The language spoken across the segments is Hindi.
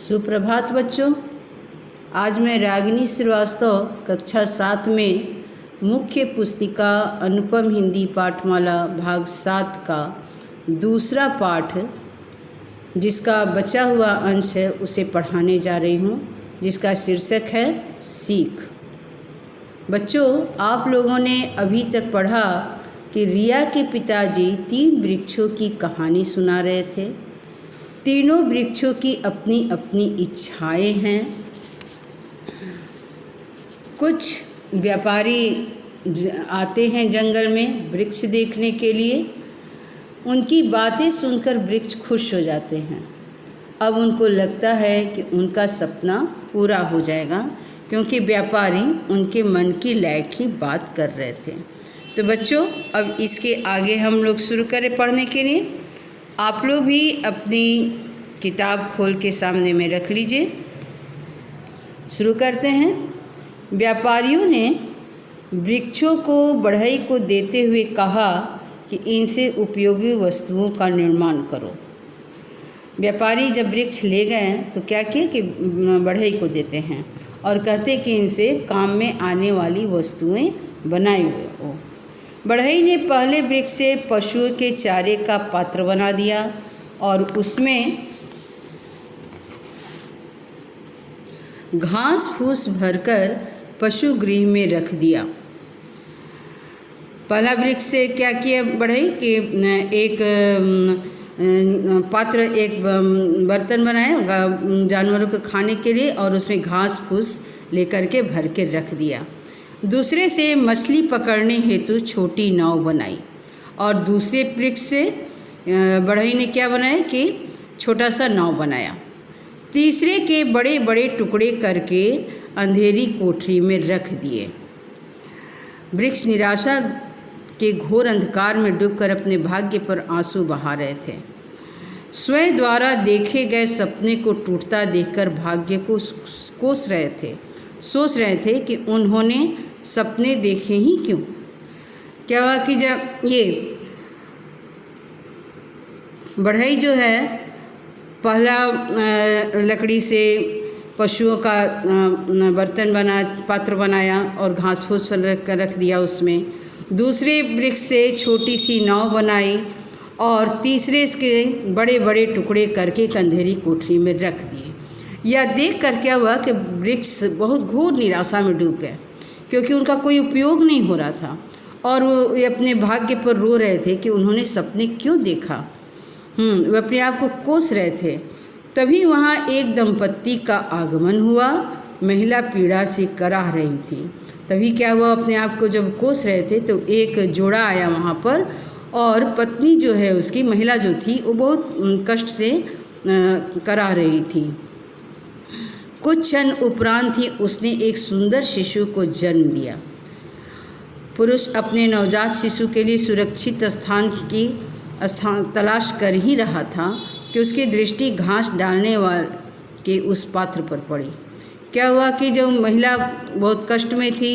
सुप्रभात बच्चों। आज मैं रागिनी श्रीवास्तव कक्षा 7 में मुख्य पुस्तिका अनुपम हिंदी पाठमाला भाग 7 का दूसरा पाठ जिसका बचा हुआ अंश है उसे पढ़ाने जा रही हूँ, जिसका शीर्षक है सीख। बच्चों, आप लोगों ने अभी तक पढ़ा कि रिया के पिताजी 3 वृक्षों की कहानी सुना रहे थे। तीनों वृक्षों की अपनी अपनी इच्छाएं हैं। कुछ व्यापारी आते हैं जंगल में वृक्ष देखने के लिए। उनकी बातें सुनकर वृक्ष खुश हो जाते हैं। अब उनको लगता है कि उनका सपना पूरा हो जाएगा, क्योंकि व्यापारी उनके मन की लायक ही बात कर रहे थे। तो बच्चों, अब इसके आगे हम लोग शुरू करें पढ़ने के लिए। आप लोग भी अपनी किताब खोल के सामने में रख लीजिए। शुरू करते हैं। व्यापारियों ने वृक्षों को बढ़ई को देते हुए कहा कि इनसे उपयोगी वस्तुओं का निर्माण करो। व्यापारी जब वृक्ष ले गए तो क्या किए कि बढ़ई को देते हैं और कहते कि इनसे काम में आने वाली वस्तुएं बनाई हुई हो। बढ़ई ने पहले वृक्ष से पशुओं के चारे का पात्र बना दिया और उसमें घास फूस भरकर पशु गृह में रख दिया। पहला वृक्ष से क्या किया बढ़ई कि एक पात्र, एक बर्तन बनाया जानवरों को खाने के लिए और उसमें घास फूस लेकर के भर के रख दिया। दूसरे से मछली पकड़ने हेतु छोटी नाव बनाई और दूसरे वृक्ष से बढ़ई ने क्या बनाया कि छोटा सा नाव बनाया। तीसरे के बड़े बड़े टुकड़े करके अंधेरी कोठरी में रख दिए। वृक्ष निराशा के घोर अंधकार में डूबकर अपने भाग्य पर आंसू बहा रहे थे। स्वयं द्वारा देखे गए सपने को टूटता देखकर भाग्य को कोस रहे थे। सोच रहे थे कि उन्होंने सपने देखे ही क्यों। क्या हुआ कि जब ये बढ़ई जो है पहला लकड़ी से पशुओं का बर्तन बना पात्र बनाया और घास फूस पर रख दिया उसमें। दूसरे वृक्ष से छोटी सी नाव बनाई और तीसरे इसके बड़े बड़े टुकड़े करके एक अंधेरी कोठरी में रख दिए। यह देख कर क्या हुआ कि वृक्ष बहुत घोर निराशा में डूब गए, क्योंकि उनका कोई उपयोग नहीं हो रहा था और वो अपने भाग्य पर रो रहे थे कि उन्होंने सपने क्यों देखा। वो अपने आप को कोस रहे थे। तभी वहाँ एक दंपत्ति का आगमन हुआ। महिला पीड़ा से कराह रही थी। तभी क्या हुआ, अपने आप को जब कोस रहे थे तो एक जोड़ा आया वहाँ पर और पत्नी जो है उसकी, महिला जो थी वो बहुत कष्ट से कराह रही थी। कुछ क्षण उपरांत ही उसने एक सुंदर शिशु को जन्म दिया। पुरुष अपने नवजात शिशु के लिए सुरक्षित स्थान तलाश कर ही रहा था कि उसकी दृष्टि घास डालने वाले के उस पात्र पर पड़ी। क्या हुआ कि जो महिला बहुत कष्ट में थी,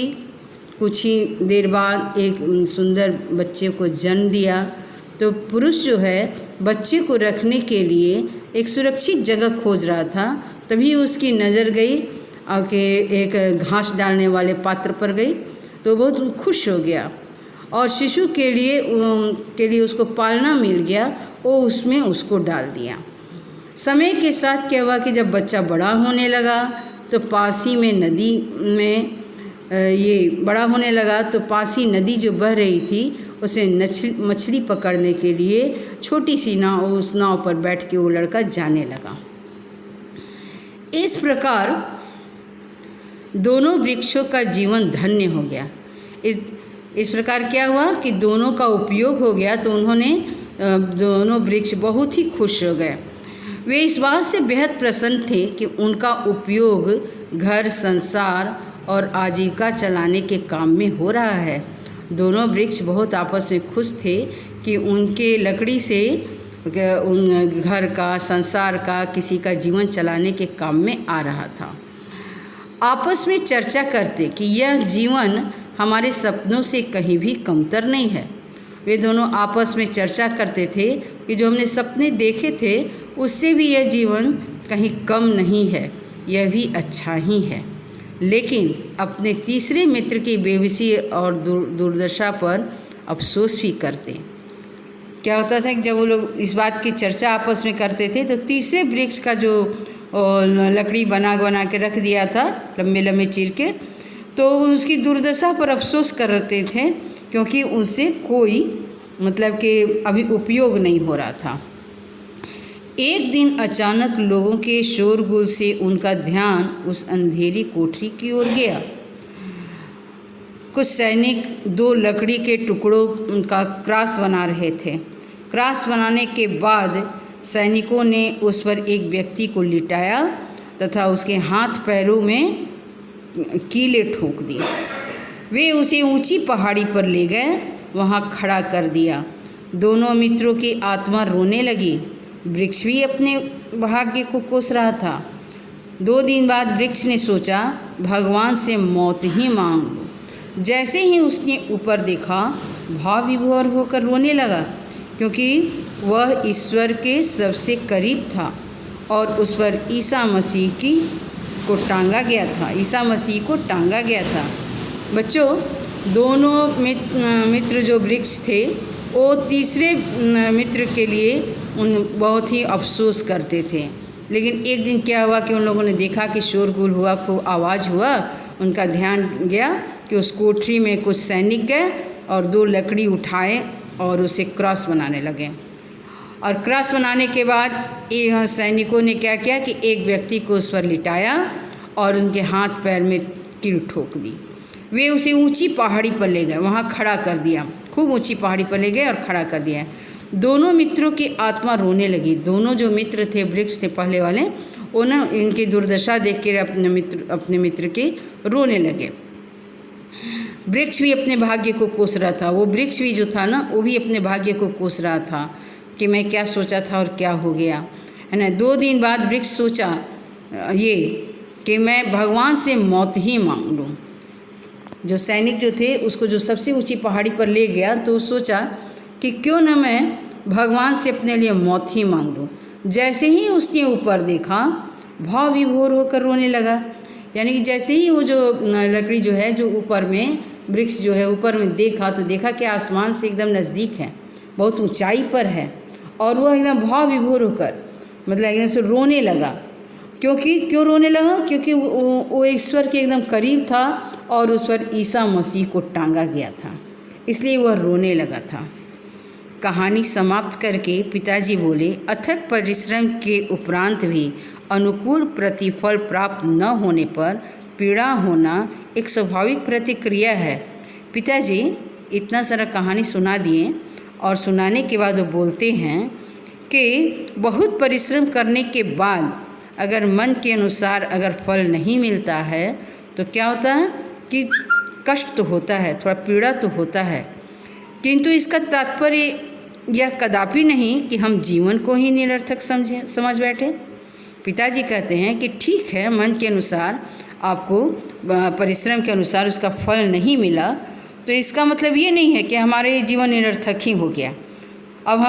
कुछ ही देर बाद एक सुंदर बच्चे को जन्म दिया। तो पुरुष जो है बच्चे को रखने के लिए एक सुरक्षित जगह खोज रहा था। तभी उसकी नज़र गई और कि एक घास डालने वाले पात्र पर गई, तो बहुत खुश हो गया और शिशु के लिए उसको पालना मिल गया। वो उसमें उसको डाल दिया। समय के साथ क्या हुआ कि जब बच्चा बड़ा होने लगा तो पास ही में नदी में ये बड़ा होने लगा तो पास ही नदी जो बह रही थी उसमें मछली पकड़ने के लिए छोटी सी नाव, उस नाव पर बैठ के वो लड़का जाने लगा। इस प्रकार दोनों वृक्षों का जीवन धन्य हो गया। इस प्रकार क्या हुआ कि दोनों का उपयोग हो गया, तो उन्होंने दोनों वृक्ष बहुत ही खुश हो गए। वे इस बात से बेहद प्रसन्न थे कि उनका उपयोग घर, संसार और आजीविका चलाने के काम में हो रहा है। दोनों वृक्ष बहुत आपस में खुश थे कि उनके लकड़ी से उन घर का, संसार का, किसी का जीवन चलाने के काम में आ रहा था। आपस में चर्चा करते कि यह जीवन हमारे सपनों से कहीं भी कमतर नहीं है। वे दोनों आपस में चर्चा करते थे कि जो हमने सपने देखे थे उससे भी यह जीवन कहीं कम नहीं है, यह भी अच्छा ही है। लेकिन अपने तीसरे मित्र की बेबसी और दुर्दशा पर अफसोस भी करते। क्या होता था कि जब वो लोग इस बात की चर्चा आपस में करते थे तो तीसरे वृक्ष का जो लकड़ी बना के रख दिया था लंबे लंबे चीर के, तो उसकी दुर्दशा पर अफसोस करते थे, क्योंकि उससे कोई मतलब कि अभी उपयोग नहीं हो रहा था। एक दिन अचानक लोगों के शोरगुल से उनका ध्यान उस अंधेरी कोठरी की ओर गया। कुछ सैनिक 2 लकड़ी के टुकड़ों का क्रॉस बना रहे थे। क्रॉस बनाने के बाद सैनिकों ने उस पर एक व्यक्ति को लिटाया तथा उसके हाथ पैरों में कीले ठोक दिए। वे उसे ऊंची पहाड़ी पर ले गए, वहां खड़ा कर दिया। दोनों मित्रों की आत्मा रोने लगी। वृक्ष भी अपने भाग्य को कोस रहा था। 2 दिन बाद वृक्ष ने सोचा, भगवान से मौत ही मांग लो। जैसे ही उसने ऊपर देखा, भाव विभोर होकर रोने लगा, क्योंकि वह ईश्वर के सबसे करीब था और उस पर ईसा मसीह को टांगा गया था। बच्चों, दोनों मित्र जो वृक्ष थे, वो तीसरे मित्र के लिए बहुत ही अफसोस करते थे। लेकिन एक दिन क्या हुआ कि उन लोगों ने देखा कि शोरगुल हुआ, खूब आवाज़ हुआ। उनका ध्यान गया कि उस कोठरी में कुछ सैनिक गए और 2 लकड़ी उठाए और उसे क्रॉस बनाने लगे। और क्रॉस बनाने के बाद सैनिकों ने क्या किया कि एक व्यक्ति को उस पर लिटाया और उनके हाथ पैर में कील ठोक दी। वे उसे ऊंची पहाड़ी पर ले गए, वहाँ खड़ा कर दिया। खूब ऊंची पहाड़ी पर ले गए और खड़ा कर दिया। दोनों मित्रों की आत्मा रोने लगी। दोनों जो मित्र थे, वृक्ष थे पहले वाले, वो ना इनकी दुर्दशा देख कर अपने मित्र के रोने लगे। वृक्ष भी अपने भाग्य को कोस रहा था। वो वृक्ष भी जो था ना, वो भी अपने भाग्य को कोस रहा था कि मैं क्या सोचा था और क्या हो गया, है ना। 2 दिन बाद वृक्ष सोचा ये कि मैं भगवान से मौत ही मांग लूँ। जो सैनिक जो थे, उसको जो सबसे ऊंची पहाड़ी पर ले गया, तो सोचा कि क्यों न मैं भगवान से अपने लिए मौत ही मांग लूँ। जैसे ही उसने ऊपर देखा, भाव विभोर होकर रोने लगा। यानी कि जैसे ही वो जो लकड़ी जो है, जो ऊपर में वृक्ष जो है ऊपर में देखा, तो देखा कि आसमान से एकदम नज़दीक है, बहुत ऊंचाई पर है। और वह एकदम भाव विभोर होकर मतलब एकदम से रोने लगा। क्यों रोने लगा? क्योंकि वो ईश्वर के एकदम करीब था और उस पर ईसा मसीह को टांगा गया था, इसलिए वह रोने लगा था। कहानी समाप्त करके पिताजी बोले, अथक परिश्रम के उपरांत भी अनुकूल प्रतिफल प्राप्त न होने पर पीड़ा होना एक स्वाभाविक प्रतिक्रिया है। पिताजी इतना सारा कहानी सुना दिए और सुनाने के बाद वो बोलते हैं कि बहुत परिश्रम करने के बाद अगर मन के अनुसार अगर फल नहीं मिलता है तो क्या होता है कि कष्ट तो होता है, थोड़ा पीड़ा तो होता है, किंतु इसका तात्पर्य यह कदापि नहीं कि हम जीवन को ही निरर्थक समझ बैठे। पिताजी कहते हैं कि ठीक है, मन के अनुसार आपको परिश्रम के अनुसार उसका फल नहीं मिला, तो इसका मतलब ये नहीं है कि हमारे जीवन निरर्थक ही हो गया, अब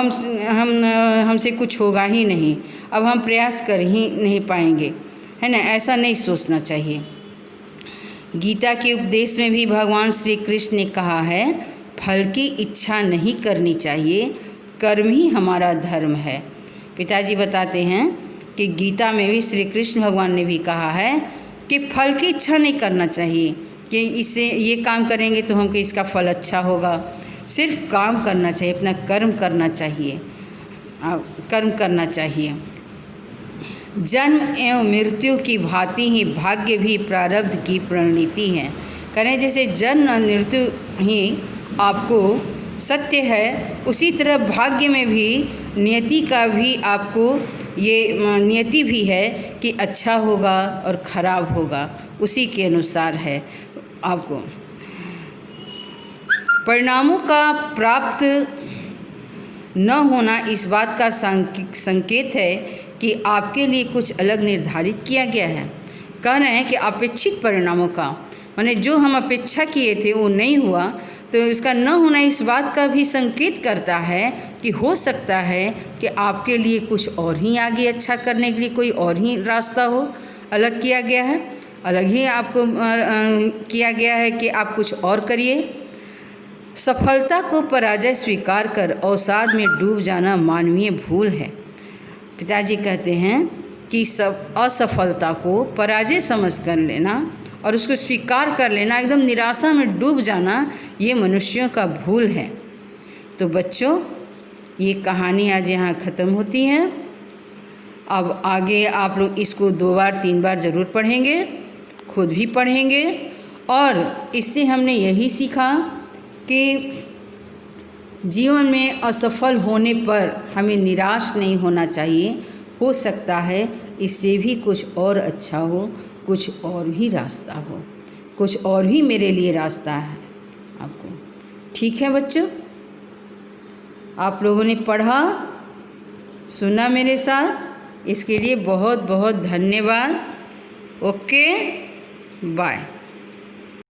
हमसे कुछ होगा ही नहीं, अब हम प्रयास कर ही नहीं पाएंगे, है ना। ऐसा नहीं सोचना चाहिए। गीता के उपदेश में भी भगवान श्री कृष्ण ने कहा है, फल की इच्छा नहीं करनी चाहिए, कर्म ही हमारा धर्म है। पिताजी बताते हैं कि गीता में भी श्री कृष्ण भगवान ने भी कहा है कि फल की इच्छा नहीं करना चाहिए कि इससे ये काम करेंगे तो हमको इसका फल अच्छा होगा। सिर्फ काम करना चाहिए, अपना कर्म करना चाहिए। जन्म एवं मृत्यु की भांति ही भाग्य भी प्रारब्ध की परिणति है। करें जैसे जन्म और मृत्यु ही आपको सत्य है, उसी तरह भाग्य में भी नियति का भी आपको ये नियति भी है कि अच्छा होगा और खराब होगा, उसी के अनुसार है। आपको परिणामों का प्राप्त न होना इस बात का संकेत है कि आपके लिए कुछ अलग निर्धारित किया गया है। कह रहे हैं कि अपेक्षित परिणामों का माने जो हम अपेक्षा किए थे वो नहीं हुआ, तो इसका न होना इस बात का भी संकेत करता है कि हो सकता है कि आपके लिए कुछ और ही आगे अच्छा करने के लिए कोई और ही रास्ता हो, अलग किया गया है, अलग ही आपको किया गया है कि आप कुछ और करिए। सफलता को पराजय स्वीकार कर अवसाद में डूब जाना मानवीय भूल है। पिताजी कहते हैं कि सब असफलता को पराजय समझ कर लेना और उसको स्वीकार कर लेना, एकदम निराशा में डूब जाना, ये मनुष्यों का भूल है। तो बच्चों, ये कहानी आज यहाँ ख़त्म होती है। अब आगे आप लोग इसको 2 बार 3 बार ज़रूर पढ़ेंगे, खुद भी पढ़ेंगे। और इससे हमने यही सीखा कि जीवन में असफल होने पर हमें निराश नहीं होना चाहिए। हो सकता है इससे भी कुछ और अच्छा हो, कुछ और भी रास्ता हो, कुछ और भी मेरे लिए रास्ता है आपको। ठीक है बच्चों, आप लोगों ने पढ़ा, सुना मेरे साथ, इसके लिए बहुत बहुत धन्यवाद। Okay, bye.